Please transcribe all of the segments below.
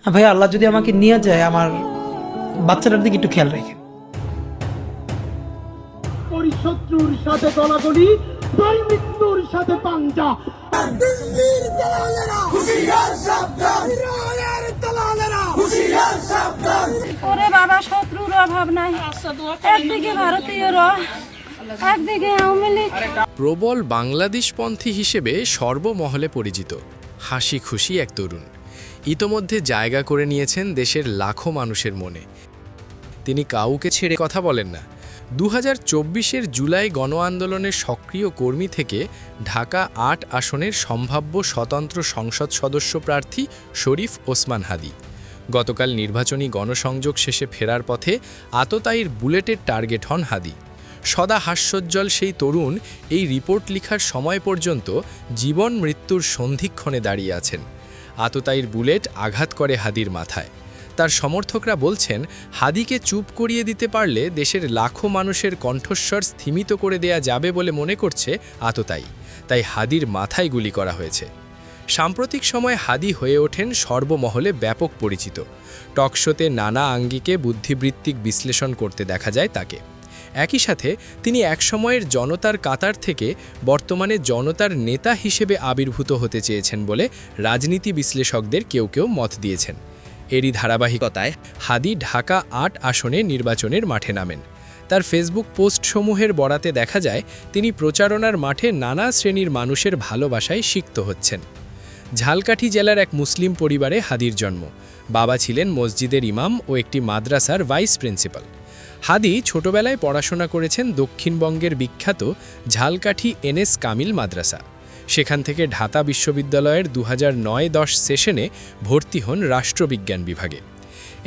ভাই আল্লাহ যদি আমাকে নিয়ে যায়, আমার বাচ্চাটার দিকে একটু খেয়াল রাখেন। পরিশত্রুর সাথে গলাগলি, দুই মৃত্যুর সাথে পাঞ্জা। দিল্লির দালালেরা হুঁশিয়ার সাবধান, ইরানের দালালেরা হুঁশিয়ার সাবধান। ওরে বাবা, শত্রুর অভাব নাই, একদিকে ভারতীয়রা, একদিকে আওয়ামী লীগ। প্রবল বাংলাদেশপন্থী হিসেবে সর্বমহলে পরিচিত হাসি খুশি এক তরুণ ইতোমধ্যে জায়গা করে নিয়েছেন দেশের লাখো মানুষের মনে। তিনি কাউকে ছেড়ে কথা বলেন না। 2024-এর জুলাই গণ আন্দোলনের সক্রিয় কর্মী থেকে ঢাকা ৮ আসনের সম্ভাব্য স্বতন্ত্র সংসদ সদস্য প্রার্থী শরীফ ওসমান হাদি গতকাল নির্বাচনী গণসংযোগ শেষে ফেরার পথে আততায়ীর বুলেটের টার্গেট হন হাদি। সদা হাস্যোজ্জ্বল সেই তরুণ এই রিপোর্ট লেখার সময় পর্যন্ত জীবন মৃত্যুর সন্ধিক্ষণে দাঁড়িয়ে আছেন। আততায়ীর বুলেট আঘাত করে হাদির মাথায়। তার সমর্থকরা বলছেন, হাদিকে চুপ করিয়ে দিতে পারলে দেশের লাখো মানুষের কণ্ঠস্বর স্থিমিত করে দেয়া যাবে বলে মনে করছে আততায়ী, তাই হাদির মাথায় গুলি করা হয়েছে। সাম্প্রতিক সময়ে হাদি হয়ে ওঠেন সর্বমহলে ব্যাপক পরিচিত। টকশোতে নানা আঙ্গিকে বুদ্ধিবৃত্তিক বিশ্লেষণ করতে দেখা যায় তাকে। একই সাথে তিনি একসময়ের জনতার কাতার থেকে বর্তমানে জনতার নেতা হিসেবে আবির্ভূত হতে চেয়েছেন বলে রাজনীতি বিশ্লেষকদের কেউ কেউ মত দিয়েছেন। এরই ধারাবাহিকতায় হাদি ঢাকা ৮ আসনে নির্বাচনের মাঠে নামেন। তার ফেসবুক পোস্টসমূহের বরাতে দেখা যায় তিনি প্রচারণার মাঠে নানা শ্রেণীর মানুষের ভালোবাসায় সিক্ত হচ্ছেন। ঝালকাঠি জেলার এক মুসলিম পরিবারে হাদির জন্ম। বাবা ছিলেন মসজিদের ইমাম ও একটি মাদ্রাসার ভাইস প্রিন্সিপাল। হাদি ছোটবেলায় পড়াশোনা করেছেন দক্ষিণবঙ্গের বিখ্যাত ঝালকাঠি এনএস কামিল মাদ্রাসা। সেখান থেকে ঢাকা বিশ্ববিদ্যালয়ের 2009-10 সেশনে ভর্তি হন রাষ্ট্রবিজ্ঞান বিভাগে।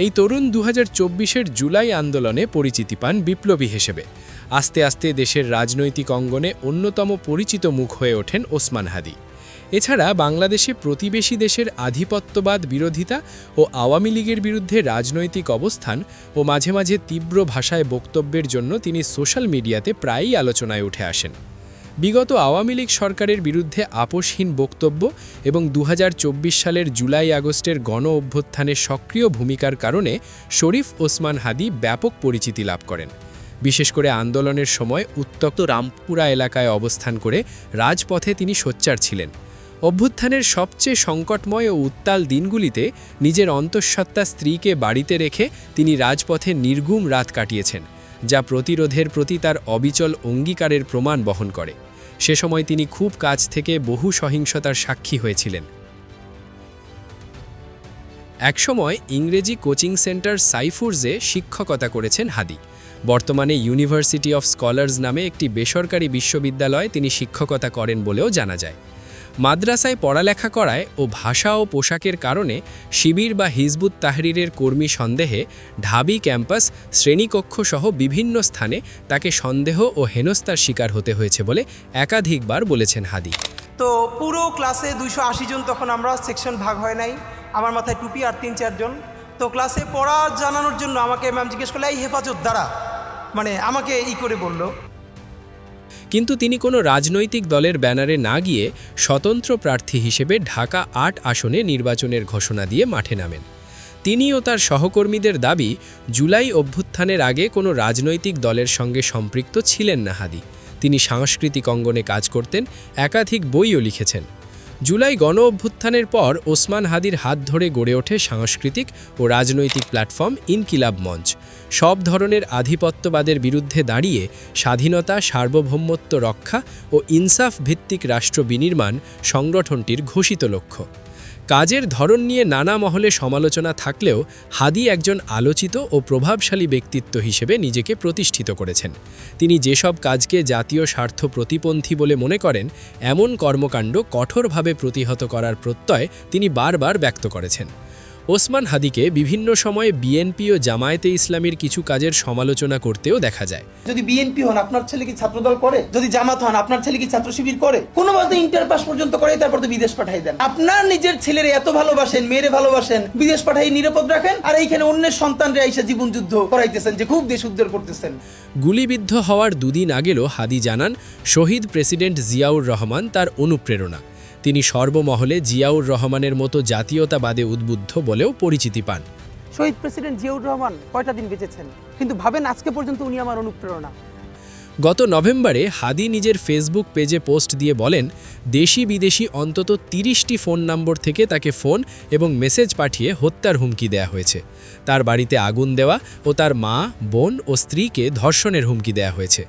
এই তরুণ 2024-এর জুলাই আন্দোলনে পরিচিতি পান বিপ্লবী হিসেবে। আস্তে আস্তে দেশের রাজনৈতিক অঙ্গনে অন্যতম পরিচিত মুখ হয়ে ওঠেন ওসমান হাদি। এছাড়া বাংলাদেশে প্রতিবেশী দেশের আধিপত্যবাদ বিরোধিতা ও আওয়ামী লীগের বিরুদ্ধে রাজনৈতিক অবস্থান ও মাঝে মাঝে তীব্র ভাষায় বক্তব্যের জন্য তিনি সোশ্যাল মিডিয়াতে প্রায়ই আলোচনায় উঠে আসেন। বিগত আওয়ামী লীগ সরকারের বিরুদ্ধে আপোষহীন বক্তব্য এবং 2024 সালের জুলাই আগস্টের গণ অভ্যুত্থানের সক্রিয় ভূমিকার কারণে শরীফ ওসমান হাদি ব্যাপক পরিচিতি লাভ করেন। বিশেষ করে আন্দোলনের সময় উত্তপ্ত রামপুরা এলাকায় অবস্থান করে রাজপথে তিনি সোচ্চার ছিলেন। অভ্যুত্থানের সবচেয়ে সংকটময় ও উত্তাল দিনগুলিতে নিজের অন্তঃসত্ত্বা স্ত্রীকে বাড়িতে রেখে তিনি রাজপথে নির্ঘুম রাত কাটিয়েছেন, যা প্রতিরোধের প্রতি তার অবিচল অঙ্গীকারের প্রমাণ বহন করে। সে সময় তিনি খুব কাছ থেকে বহু সহিংসতার সাক্ষী হয়েছিলেন। একসময় ইংরেজি কোচিং সেন্টার সাইফুরজে শিক্ষকতা করেছেন হাদি। বর্তমানে ইউনিভার্সিটি অফ স্কলার্স নামে একটি বেসরকারি বিশ্ববিদ্যালয়ে তিনি শিক্ষকতা করেন বলেও জানা যায়। মাদ্রাসায় পড়ালেখা করায় ও ভাষা ও পোশাকের কারণে শিবির বা হিজবুত তাহরিরের কর্মী সন্দেহে ঢাবি ক্যাম্পাস, শ্রেণীকক্ষ সহ বিভিন্ন স্থানে তাকে সন্দেহ ও হেনস্থার শিকার হতে হয়েছে বলে একাধিকবার বলেছেন হাদি। তো পুরো ক্লাসে 280 জন, তখন আমরা সেকশন ভাগ হয় নাই, আমার মাথায় টুপি আর 3-4 জন। তো ক্লাসে পড়া জানানোর জন্য আমাকে ম্যাম জিজ্ঞেস করলে এই হেফাজত দ্বারা, মানে আমাকে করে বলল। কিন্তু তিনি কোনো রাজনৈতিক দলের ব্যানারে না গিয়ে স্বতন্ত্র প্রার্থী হিসেবে ঢাকা ৮ আসনে নির্বাচনের ঘোষণা দিয়ে মাঠে নামেন। তিনি ও তার সহকর্মীদের দাবি, জুলাই অভ্যুত্থানের আগে কোনো রাজনৈতিক দলের সঙ্গে সম্পৃক্ত ছিলেন না হাদি। তিনি সাংস্কৃতিক অঙ্গনে কাজ করতেন, একাধিক বইও লিখেছেন। জুলাই গণ অভ্যুত্থানের পর ওসমান হাদির হাত ধরে গড়ে ওঠে সাংস্কৃতিক ও রাজনৈতিক প্ল্যাটফর্ম ইনকিলাব মঞ্চ। সব ধরনের আধিপত্যবাদের বিরুদ্ধে দাঁড়িয়ে স্বাধীনতা, সার্বভৌমত্ব রক্ষা ও ইনসাফ ভিত্তিক রাষ্ট্র বিনির্মাণ সংগঠনটির ঘোষিত লক্ষ্য। কাজের ধরন নিয়ে নানা মহলে সমালোচনা থাকলেও হাদি একজন আলোচিত ও প্রভাবশালী ব্যক্তিত্ব হিসেবে নিজেকে প্রতিষ্ঠিত করেছেন। তিনি যেসব কাজকে জাতীয় স্বার্থ প্রতিপন্থী বলে মনে করেন, এমন কর্মকাণ্ড কঠোরভাবে প্রতিহত করার প্রত্যয় তিনি বারবার ব্যক্ত করেছেন। ওসমান হাদিকে বিভিন্ন সময়ে বিএনপি ও জামায়াতে ইসলামীর কিছু কাজের সমালোচনা করতেও দেখা যায়। যদি বিএনপি হন, আপনার ছেলে কি ছাত্রদল করে? যদি জামাত হন, আপনার ছেলে কি ছাত্র শিবির করে? কোনো মতে ইন্টার পাস পর্যন্ত করে, তারপর তো বিদেশ পাঠাই দেন। আপনার নিজের ছেলের এত ভালোবাসেন, মেয়েরে ভালোবাসেন, বিদেশ পাঠাই নিরাপদ রাখেন, আর এইখানে অন্যের সন্তানরে এসে জীবন যুদ্ধ করাইতেছেন যে খুব দেশ উদ্ধার করতেছেন। গুলিবিদ্ধ হওয়ার দুদিন আগেও হাদি জানান, শহীদ প্রেসিডেন্ট জিয়াউর রহমান তার অনুপ্রেরণা। তিনি সর্বমহলে জিয়াউর রহমানের মতো জাতীয়তাবাদে উদ্বুদ্ধ বলেও পরিচিতি পান। শহীদ প্রেসিডেন্ট জিয়াউর রহমান কয়টা দিন বেঁচেছেন, কিন্তু ভাবেন আজকে পর্যন্ত উনি আমার অনুপ্রেরণা। গত নভেম্বরে হাদি নিজের ফেসবুক পেজে পোস্ট দিয়ে বলেন, দেশি বিদেশি অন্তত 30টি ফোন নম্বর থেকে তাকে ফোন এবং মেসেজ পাঠিয়ে হত্যার হুমকি দেয়া হয়েছে। তার বাড়িতে আগুন দেওয়া ও তার মা, বোন ও স্ত্রীকে ধর্ষণের হুমকি দেয়া হয়েছে।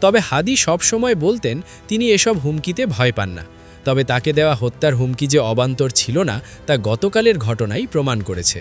তবে হাদি সবসময় বলতেন তিনি এসব হুমকিতে ভয় পান না। তবে তাকে দেওয়া হত্যার হুমকি যে অবান্তর ছিল না তা গতকালের ঘটনাই প্রমাণ করেছে।